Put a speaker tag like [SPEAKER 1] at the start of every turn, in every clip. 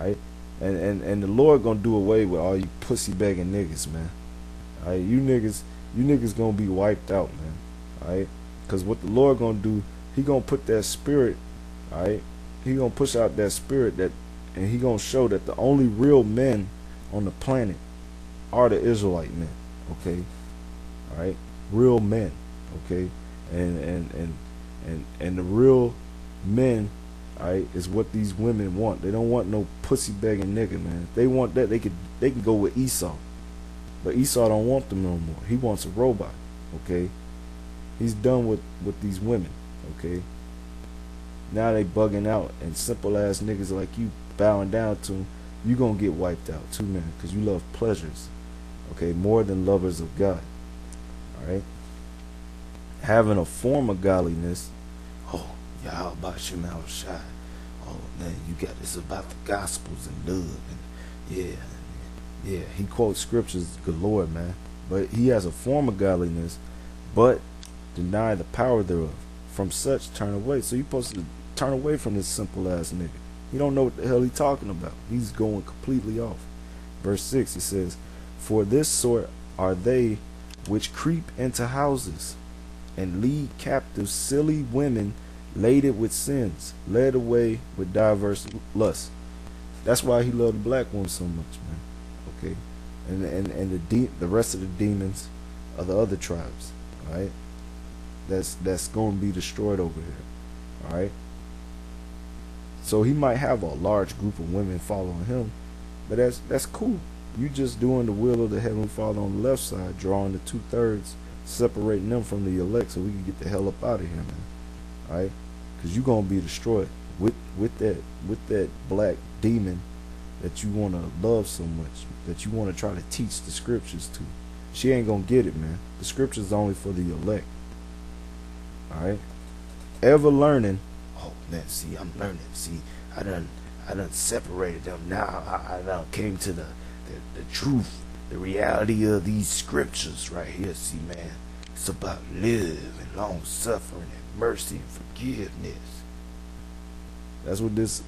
[SPEAKER 1] Alright? And the Lord gonna do away with all you pussy begging niggas, man. Alright, you niggas gonna be wiped out, man. Alright? Cause what the Lord gonna do, he gonna put that spirit, alright? He gonna push out that spirit and he gonna show that the only real men on the planet are the Israelite men. Okay? Alright? Real men. Okay? And the real men, alright, is what these women want. They don't want no pussy begging nigga, man. If they want that, they can go with Esau. But Esau don't want them no more. He wants a robot. Okay? He's done with these women. Okay? Now they bugging out, and simple ass niggas like you bowing down to them, you gonna get wiped out too, man, because you love pleasures. Okay? More than lovers of God. Alright? Having a form of godliness. Oh, y'all about you now shy. Oh man, you got this about the gospels and love and yeah. He quotes scriptures galore, man. But he has a form of godliness, but deny the power thereof. From such turn away. So you're supposed to turn away from this simple ass nigga. You don't know what the hell he's talking about. He's going completely off. Verse 6, it says, for this sort are they which creep into houses and lead captive silly women laden with sins, led away with diverse lusts. That's why he loved the black woman so much, man. Okay, and the rest of the demons of the other tribes. All right, that's going to be destroyed over here. All right. So he might have a large group of women following him, but that's cool. You just doing the will of the Heavenly Father on the left side, drawing the 2/3, separating them from the elect, so we can get the hell up out of here, man. All right, because you're gonna be destroyed with that black demon that you want to love so much, that you want to try to teach the scriptures to. She ain't gonna get it, man. The scriptures are only for the elect. All right, ever learning. Oh man, see, I'm learning. See, I done separated them. Now I done came to the truth, the reality of these scriptures right here. See, man, it's about love and long suffering and mercy and forgiveness. That's what this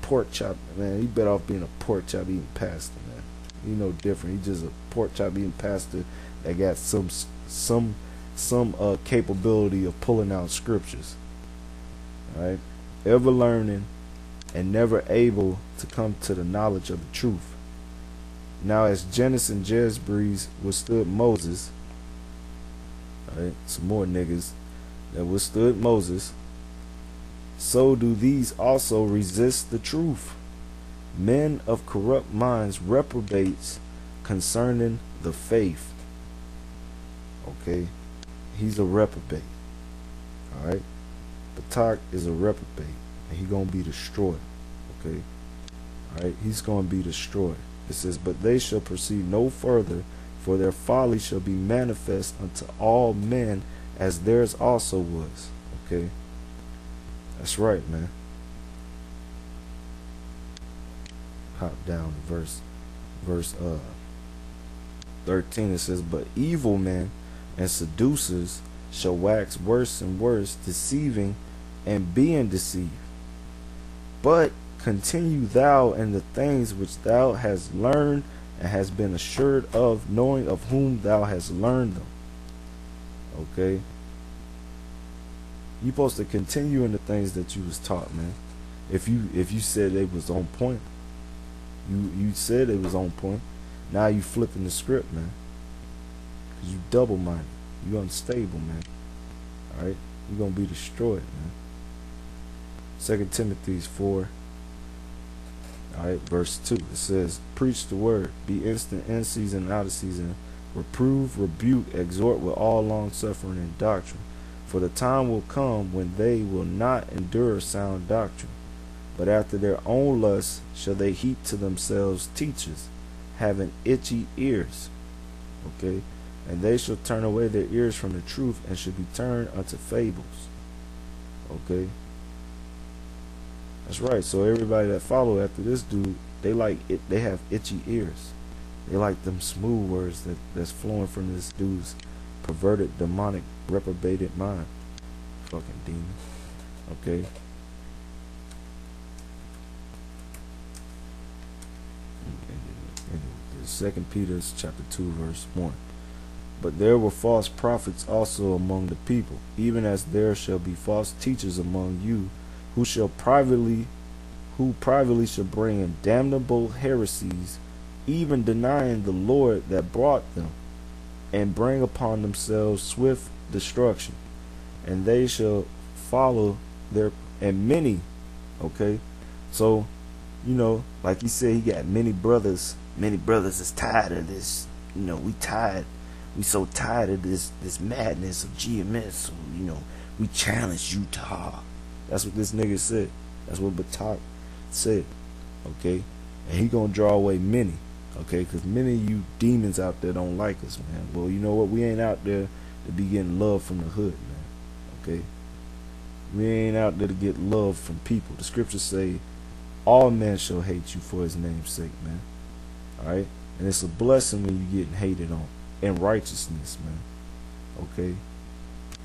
[SPEAKER 1] pork chop, man. He better off being a pork chop eating pastor, man. He no different. He just a pork chop eating pastor that got some capability of pulling out scriptures. All right, ever learning and never able to come to the knowledge of the truth. Now as Jannes and Jezebres withstood Moses, alright, some more niggas that withstood Moses, so do these also resist the truth. Men of corrupt minds, reprobates concerning the faith. Okay, he's a reprobate. Alright, Batach is a reprobate. And he's going to be destroyed. Okay. Alright. He's going to be destroyed. It says, but they shall proceed no further, for their folly shall be manifest unto all men, as theirs also was. Okay. That's right, man. Hop down to verse 13. It says, but evil men and seducers shall wax worse and worse, deceiving and being deceived. But continue thou in the things which thou hast learned and hast been assured of, knowing of whom thou hast learned them. Okay? You're supposed to continue in the things that you was taught, man. If you said they was on point, you said it was on point. Now you flipping the script, man. Cause you double-minded, you unstable, man. All right, you're gonna be destroyed, man. 2 Timothy 4, alright, verse 2, it says, preach the word, be instant in season and out of season, reprove, rebuke, exhort with all long suffering and doctrine. For the time will come when they will not endure sound doctrine, but after their own lusts shall they heap to themselves teachers, having itchy ears. Okay, and they shall turn away their ears from the truth, and shall be turned unto fables. Okay. That's right. So everybody that follow after this dude, they like it. They have itchy ears. They like them smooth words that's flowing from this dude's perverted, demonic, reprobated mind. Fucking demon. Okay. Second Peter chapter 2 verse 1. But there were false prophets also among the people, even as there shall be false teachers among you, who privately shall bring in damnable heresies, even denying the Lord that brought them, and bring upon themselves swift destruction. And they shall follow their, and many, okay? So, you know, like he said, he got many brothers. Many brothers is tired of this. You know, we tired. We so tired of this madness of GMS. So, you know, we challenge Utah. That's what this nigga said. That's what Batach said. Okay? And he gonna draw away many. Okay? Because many of you demons out there don't like us, man. Well, you know what? We ain't out there to be getting love from the hood, man. Okay? We ain't out there to get love from people. The scriptures say, all men shall hate you for his name's sake, man. Alright? And it's a blessing when you getting hated on. In righteousness, man. Okay?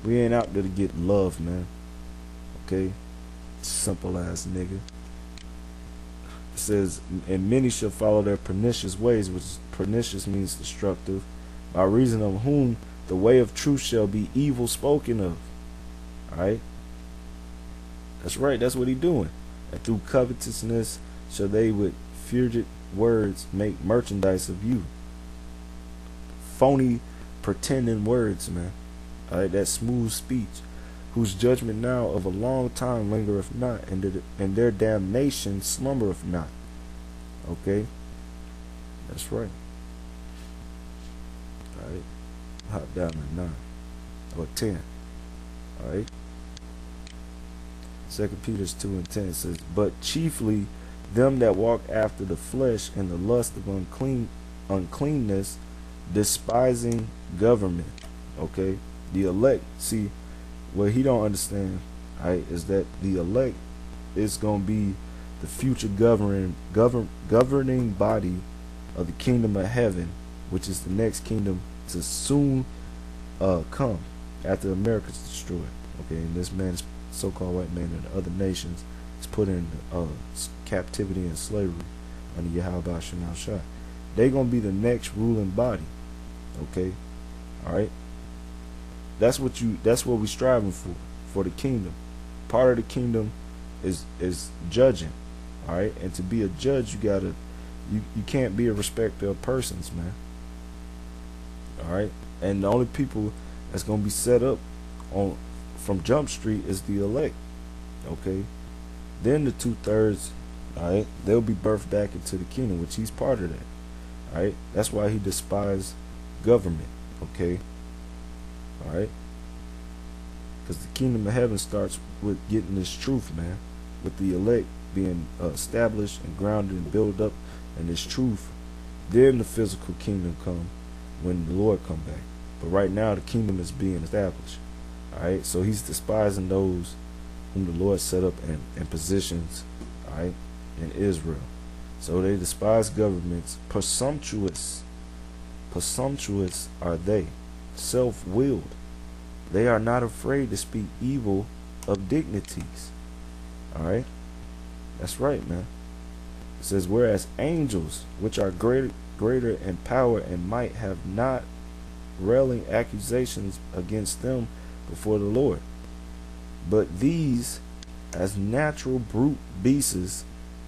[SPEAKER 1] We ain't out there to get love, man. Okay? Simple ass nigga. It says, and many shall follow their pernicious ways, which pernicious means destructive, by reason of whom the way of truth shall be evil spoken of. Alright? That's right, that's what he doing. And through covetousness shall they with furtive words make merchandise of you. Phony pretending words, man. Alright, that smooth speech, whose judgment now of a long time lingereth not, and their damnation slumbereth not. Okay? That's right. Alright. Hop down to 9 or 10. Alright. 2 Peter 2 and 10 says, but chiefly them that walk after the flesh and the lust of uncleanness, despising government. Okay? The elect, see, what he don't understand, right, is that the elect is going to be the future governing body of the kingdom of heaven, which is the next kingdom to soon come after America's destroyed. Okay, and this man's so-called white man in other nations is put in captivity and slavery under Yahweh Shema Shai. They're gonna be the next ruling body. Okay, all right. That's what we striving for the kingdom. Part of the kingdom is judging. All right, and to be a judge, you can't be a respecter of persons, man. All right, and the only people that's gonna be set up on from Jump Street is the elect. Okay, then the 2/3, all right, they'll be birthed back into the kingdom, which he's part of that. All right, that's why he despised government. Okay, all right, because the kingdom of heaven starts with getting this truth, man, with the elect being established and grounded and built up in this truth. Then the physical kingdom come when the Lord come back. But right now the kingdom is being established. Alright, so he's despising those whom the Lord set up in positions, alright, in Israel. So they despise governments. Presumptuous are they, self-willed. They are not afraid to speak evil of dignities. Alright, that's right, man. It says, whereas angels, which are greater in power and might, have not railing accusations against them before the Lord. But these, as natural brute beasts,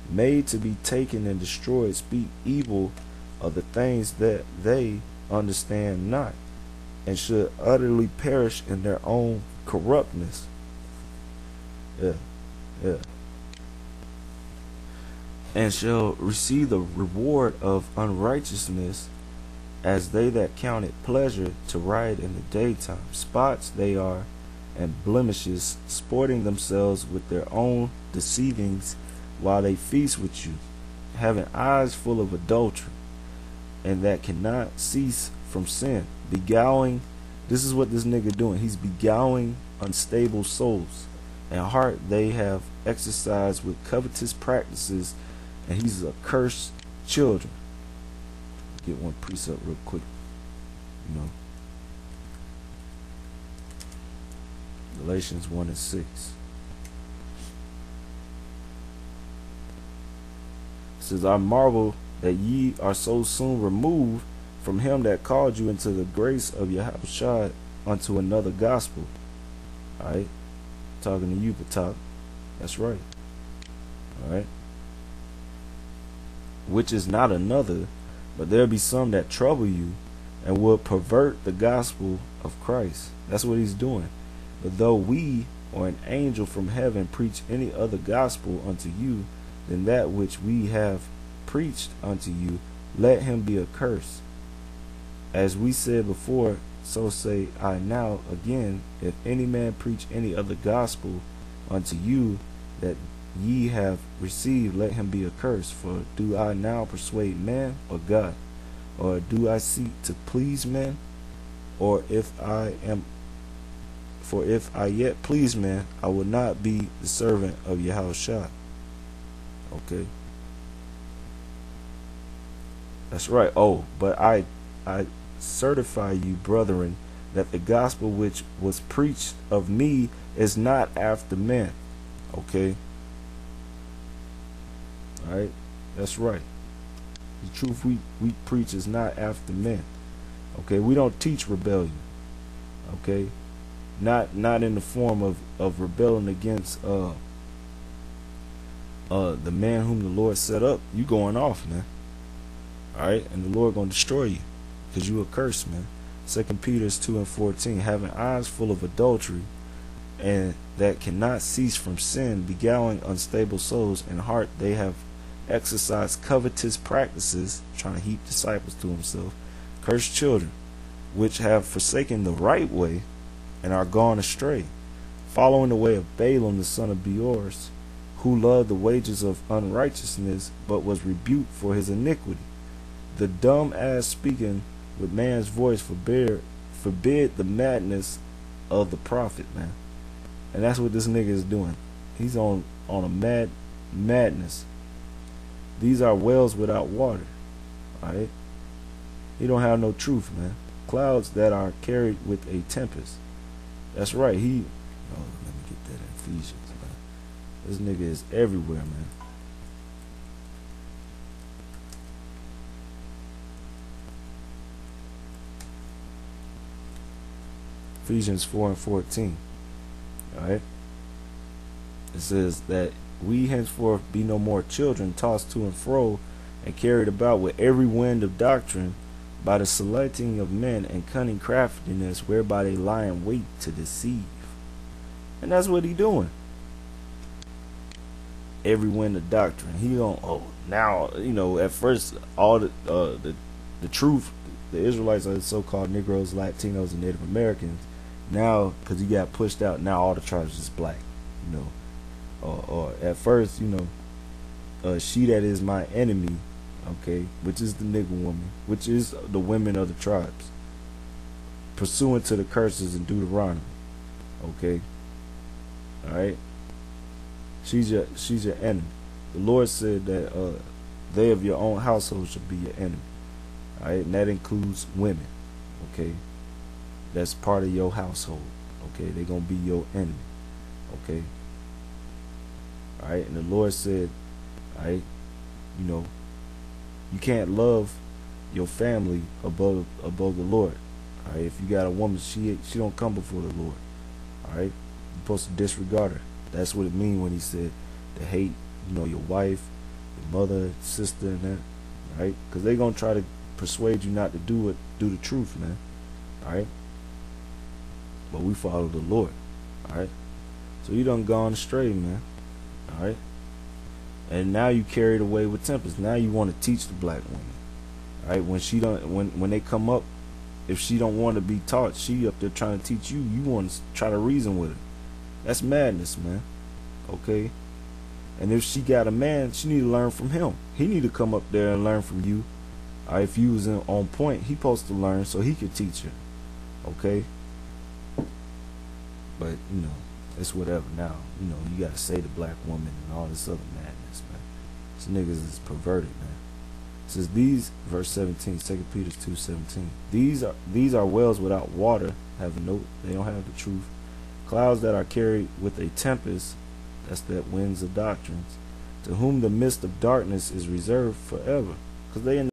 [SPEAKER 1] made to be taken and destroyed, speak evil of the things that they understand not, and should utterly perish in their own corruptness. Yeah. And shall receive the reward of unrighteousness, as they that count it pleasure to ride in the daytime. Spots they are, and blemishes, sporting themselves with their own deceivings, while they feast with you, having eyes full of adultery, and that cannot cease from sin, beguiling. This is what this nigga doing. He's beguiling unstable souls, and heart they have exercised with covetous practices, and he's accursed children. Get one precept real quick, you know. Galatians 1 and 6. It says, I marvel that ye are so soon removed from him that called you into the grace of Yahushua unto another gospel. Alright? Talking to you, Batach. That's right. Alright? Which is not another, but there be some that trouble you and will pervert the gospel of Christ. That's what he's doing. But though we or an angel from heaven preach any other gospel unto you than that which we have preached unto you, let him be accursed. As we said before, so say I now again, if any man preach any other gospel unto you that ye have received, let him be accursed. For do I now persuade man or God? Or do I seek to please men? For if I yet please men, I will not be the servant of Yahushua. Okay. That's right. Oh, but I certify you, brethren, that the gospel which was preached of me is not after men. Okay. Alright. That's right. The truth we preach is not after men. Okay. We don't teach rebellion. Okay. Not in the form of rebelling against the man whom the Lord set up. You going off, man. Alright, and the Lord gonna destroy you, because you a curse, man. 2 Peter 2:14, having eyes full of adultery, and that cannot cease from sin, beguiling unstable souls, and heart they have exercised covetous practices, trying to heap disciples to himself, cursed children, which have forsaken the right way, and are gone astray, following the way of Balaam the son of Beor, who loved the wages of unrighteousness, but was rebuked for his iniquity. The dumb ass speaking with man's voice forbid the madness of the prophet, man. And that's what this nigga is doing. He's on a madness. These are wells without water. Alright? He don't have no truth, man. Clouds that are carried with a tempest. That's right. Let me get that in Ephesians, man. This nigga is everywhere, man. Ephesians 4:14. Alright? It says that we henceforth be no more children, tossed to and fro, and carried about with every wind of doctrine, by the selecting of men and cunning craftiness, whereby they lie in wait to deceive. And that's what he doing. Every wind of doctrine. He don't. Now at first all the truth, the Israelites are the so-called Negroes, Latinos, and Native Americans. Now, because he got pushed out, now all the tribes is black. Or at first, she that is my enemy, okay, which is the nigger woman, which is the women of the tribes, pursuant to the curses in Deuteronomy. Okay. Alright. She's your enemy. The Lord said that they of your own household should be your enemy. Alright, and that includes women. Okay. That's part of your household. Okay, they're gonna be your enemy. Okay. Alright, and the Lord said, alright, you can't love your family above the Lord. Alright, if you got a woman, she don't come before the Lord. Alright, you're supposed to disregard her. That's what it means when he said to hate, your wife, your mother, sister, and that. Right? Because they're gonna try to persuade you not to do the truth, man. Alright, but we follow the Lord. Alright, so you done gone astray, man. Alright, and now you carried away with tempest. Now you want to teach the black woman. Alright, when they come up, if she don't want to be taught, she up there trying to teach you. You want to try to reason with her. That's madness, man. Okay, and if she got a man, she need to learn from him. He need to come up there and learn from you. Alright, if you was on point, he supposed to learn so he could teach her. Okay, but it's whatever now. You gotta say the black woman and all this other madness, man. These niggas is perverted, man. It says these, verse 17, 2 Peter 2:17. These are wells without water, they don't have the truth. Clouds that are carried with a tempest, that's that winds of doctrines, to whom the mist of darkness is reserved forever, Cause they in